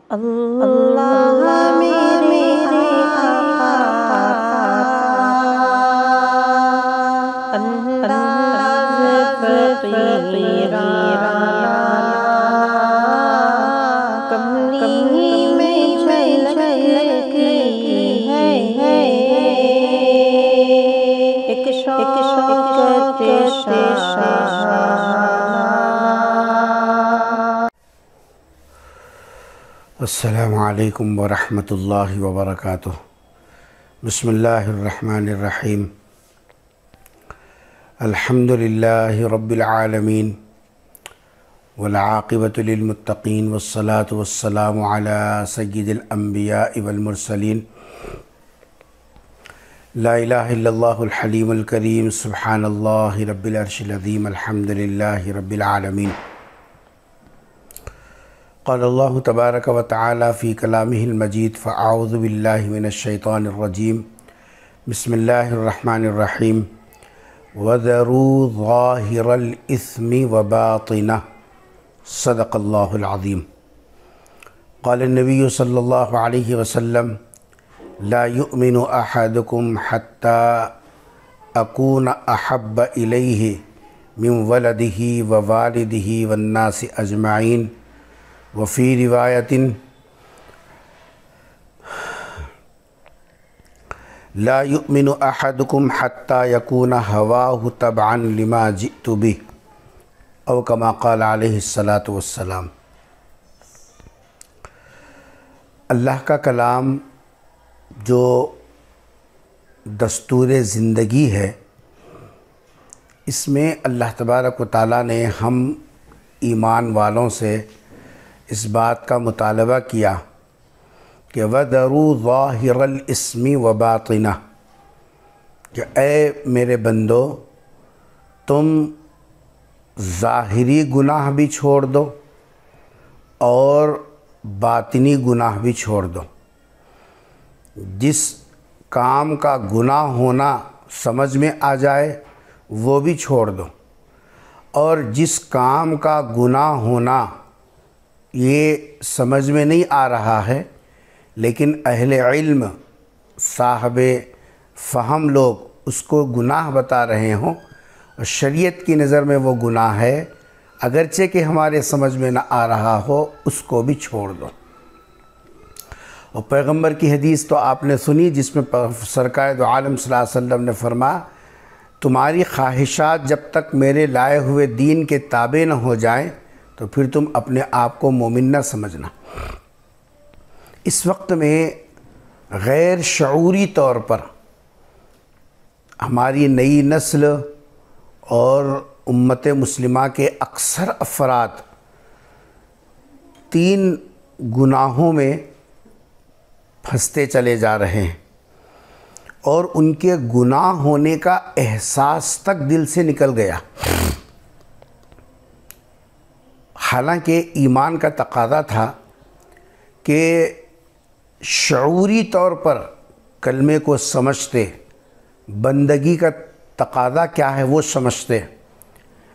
اللہ میرے آقا، انداز فقیرانہ، کملی میں جھلکتی ہے ایک شوقت شاہ۔ السلام علیکم ورحمۃ اللہ وبرکاتہ۔ بسم اللہ الرحمن الرحیم۔ الحمد للہ رب العالمین والعاقبۃ للمتقین والصلاة والسلام علی سید الانبیاء والمرسلین۔ لا الہ الا اللہ الحلیم الکریم، سبحان اللہ رب العرش العظیم، الحمد للہ رب العالمین۔ قال اللہ تبارک و تعالی فی کلامہ المجید، فاعوذ باللہ من الشیطان الرجیم، بسم اللہ الرحمن الرحیم۔ وَذَرُوا ظَاهِرَ الْإِثْمِ وَبَاطِنَهُ، صدق اللہ العظیم۔ قال النبی صلی اللہ علیہ وسلم، لا يؤمن احدکم حتی اکون احب الیہ من ولدہ ووالدہ والناس اجمعین، وفی روایت لا یؤمن احدکم حتی یکون ہواہ تبعا لما جئت بہ، او کما قال علیہ الصلاۃ والسلام۔ اللہ کا کلام جو دستور زندگی ہے، اس میں اللہ تبارک و تعالیٰ نے ہم ایمان والوں سے اس بات کا مطالبہ کیا کہ وَذَرُوا ظَاهِرَ الْإِثْمِ وَبَاطِنَهُ، کہ اے میرے بندو، تم ظاہری گناہ بھی چھوڑ دو اور باطنی گناہ بھی چھوڑ دو۔ جس کام کا گناہ ہونا سمجھ میں آ جائے وہ بھی چھوڑ دو، اور جس کام کا گناہ ہونا یہ سمجھ میں نہیں آ رہا ہے لیکن اہل علم صاحب فہم لوگ اس کو گناہ بتا رہے ہوں، اور شریعت کی نظر میں وہ گناہ ہے، اگرچہ کہ ہمارے سمجھ میں نہ آ رہا ہو، اس کو بھی چھوڑ دو۔ اور پیغمبر کی حدیث تو آپ نے سنی، جس میں سرکار دو عالم صلی اللہ علیہ وسلم نے فرمایا، تمہاری خواہشات جب تک میرے لائے ہوئے دین کے تابع نہ ہو جائیں تو پھر تم اپنے آپ کو مومن نہ سمجھنا۔ اس وقت میں غیر شعوری طور پر ہماری نئی نسل اور امت مسلمہ کے اکثر افراد تین گناہوں میں پھنستے چلے جا رہے ہیں، اور ان کے گناہ ہونے کا احساس تک دل سے نکل گیا۔ حالانکہ ایمان کا تقاضا تھا کہ شعوری طور پر کلمے کو سمجھتے، بندگی کا تقاضا کیا ہے وہ سمجھتے،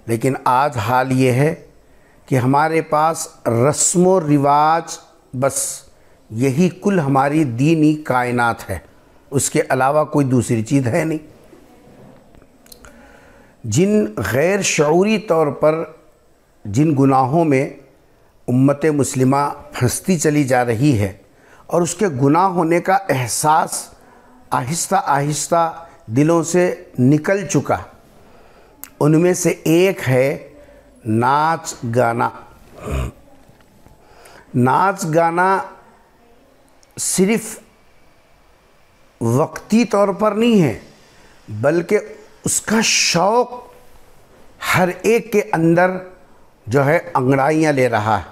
لیکن آج حال یہ ہے کہ ہمارے پاس رسم و رواج، بس یہی کل ہماری دینی کائنات ہے، اس کے علاوہ کوئی دوسری چیز ہے نہیں۔ جن غیر شعوری طور پر جن گناہوں میں امت مسلمہ پھنستی چلی جا رہی ہے، اور اس کے گناہ ہونے کا احساس آہستہ آہستہ دلوں سے نکل چکا، ان میں سے ایک ہے ناچ گانا۔ ناچ گانا صرف وقتی طور پر نہیں ہے، بلکہ اس کا شوق ہر ایک کے اندر جو ہے انگڑائیاں لے رہا ہے،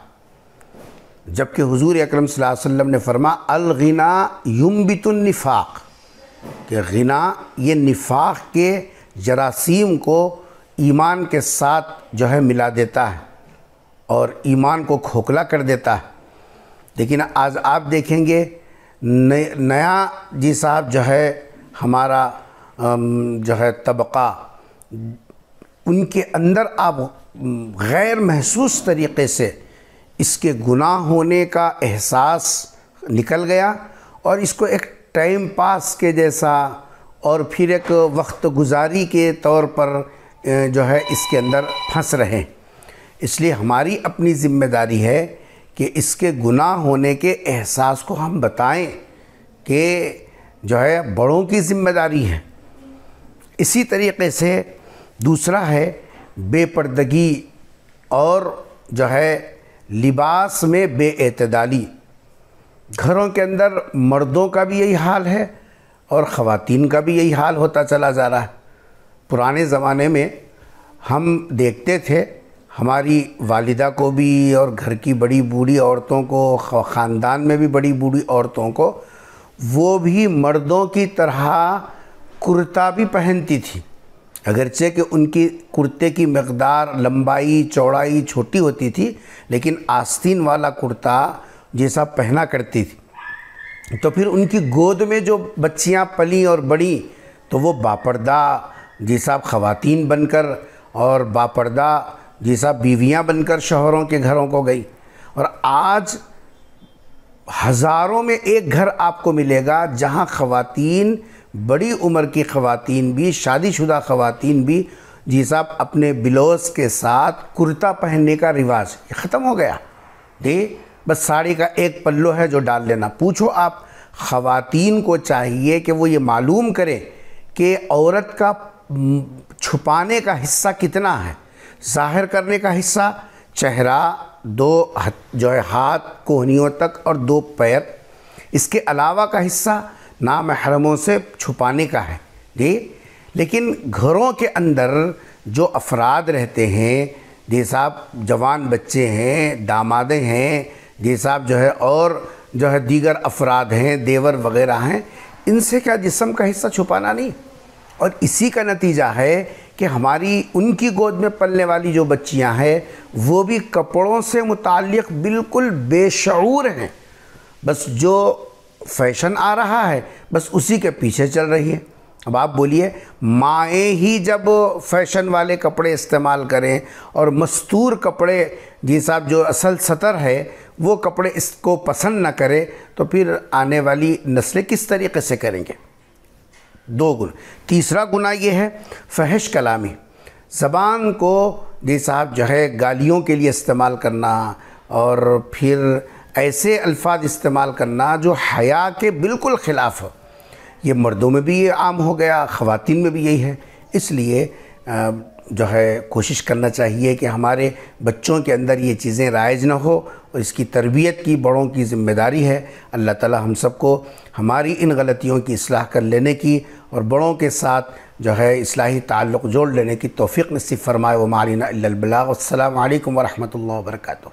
جبکہ حضور اکرم صلی اللہ علیہ وسلم نے فرمایا الغنا ينبت النفاق، کہ غنا یہ نفاق کے جراثیم کو ایمان کے ساتھ جو ہے ملا دیتا ہے اور ایمان کو کھوکھلا کر دیتا ہے۔ لیکن آج آپ دیکھیں گے نیا جی صاحب جو ہے ہمارا جو ہے طبقہ، ان کے اندر آپ غیر محسوس طریقے سے اس کے گناہ ہونے کا احساس نکل گیا اور اس کو ایک ٹائم پاس کے جیسا اور پھر ایک وقت گزاری کے طور پر جو ہے اس کے اندر پھنس رہے۔ اس لیے ہماری اپنی ذمہ داری ہے کہ اس کے گناہ ہونے کے احساس کو ہم بتائیں کہ جو ہے بڑوں کی ذمہ داری ہے۔ اسی طریقے سے دوسرا ہے بے پردگی اور جو ہے لباس میں بے اعتدالی۔ گھروں کے اندر مردوں کا بھی یہی حال ہے اور خواتین کا بھی یہی حال ہوتا چلا جا رہا ہے۔ پرانے زمانے میں ہم دیکھتے تھے ہماری والدہ کو بھی اور گھر کی بڑی بوڑھی عورتوں کو، خاندان میں بھی بڑی بوڑھی عورتوں کو، وہ بھی مردوں کی طرح کرتا بھی پہنتی تھی، اگرچہ کہ ان کی کرتے کی مقدار لمبائی چوڑائی چھوٹی ہوتی تھی، لیکن آستین والا کرتا جیسا پہنا کرتی تھی۔ تو پھر ان کی گود میں جو بچیاں پلیں اور بڑیں تو وہ باپردہ جیسا خواتین بن کر اور باپردہ جیسا بیویاں بن کر شوہروں کے گھروں کو گئی۔ اور آج ہزاروں میں ایک گھر آپ کو ملے گا جہاں خواتین، بڑی عمر کی خواتین بھی، شادی شدہ خواتین بھی جیسا اپنے بلوز کے ساتھ کرتا پہننے کا رواج یہ ختم ہو گیا۔ بس ساڑی کا ایک پلو ہے جو ڈال لینا۔ پوچھو آپ خواتین کو چاہیے کہ وہ یہ معلوم کرے کہ عورت کا چھپانے کا حصہ کتنا ہے۔ ظاہر کرنے کا حصہ چہرہ، دو جو ہے ہاتھ کوہنیوں تک اور 2 پیر، اس کے علاوہ کا حصہ نامحرموں سے چھپانے کا ہے۔ لیکن گھروں کے اندر جو افراد رہتے ہیں، جیسا جوان بچے ہیں، دامادیں ہیں، جیسا جو ہے اور جو ہے دیگر افراد ہیں، دیور وغیرہ ہیں، ان سے کیا جسم کا حصہ چھپانا نہیں؟ اور اسی کا نتیجہ ہے کہ ہماری ان کی گود میں پلنے والی جو بچیاں ہیں وہ بھی کپڑوں سے متعلق بالکل بے شعور ہیں۔ بس جو فیشن آ رہا ہے بس اسی کے پیچھے چل رہی ہیں۔ اب آپ بولیے، مائیں ہی جب فیشن والے کپڑے استعمال کریں اور مستور کپڑے جیسا جو اصل سطر ہے وہ کپڑے اس کو پسند نہ کرے تو پھر آنے والی نسلیں کس طریقے سے کریں گے؟ 2 گناہ۔ تیسرا گناہ یہ ہے فحش کلامی، زبان کو جیسا جو ہے گالیوں کے لیے استعمال کرنا اور پھر ایسے الفاظ استعمال کرنا جو حیا کے بالکل خلاف ہو۔ یہ مردوں میں بھی یہ عام ہو گیا، خواتین میں بھی یہی ہے۔ اس لیے جو ہے کوشش کرنا چاہیے کہ ہمارے بچوں کے اندر یہ چیزیں رائج نہ ہو، اور اس کی تربیت کی بڑوں کی ذمہ داری ہے۔ اللہ تعالی ہم سب کو ہماری ان غلطیوں کی اصلاح کر لینے کی اور بڑوں کے ساتھ جو ہے اصلاحی تعلق جوڑ لینے کی توفیق نصیب فرمائے۔ وما علینا الا البلاغ۔ السلام علیکم ورحمۃ اللہ وبرکاتہ۔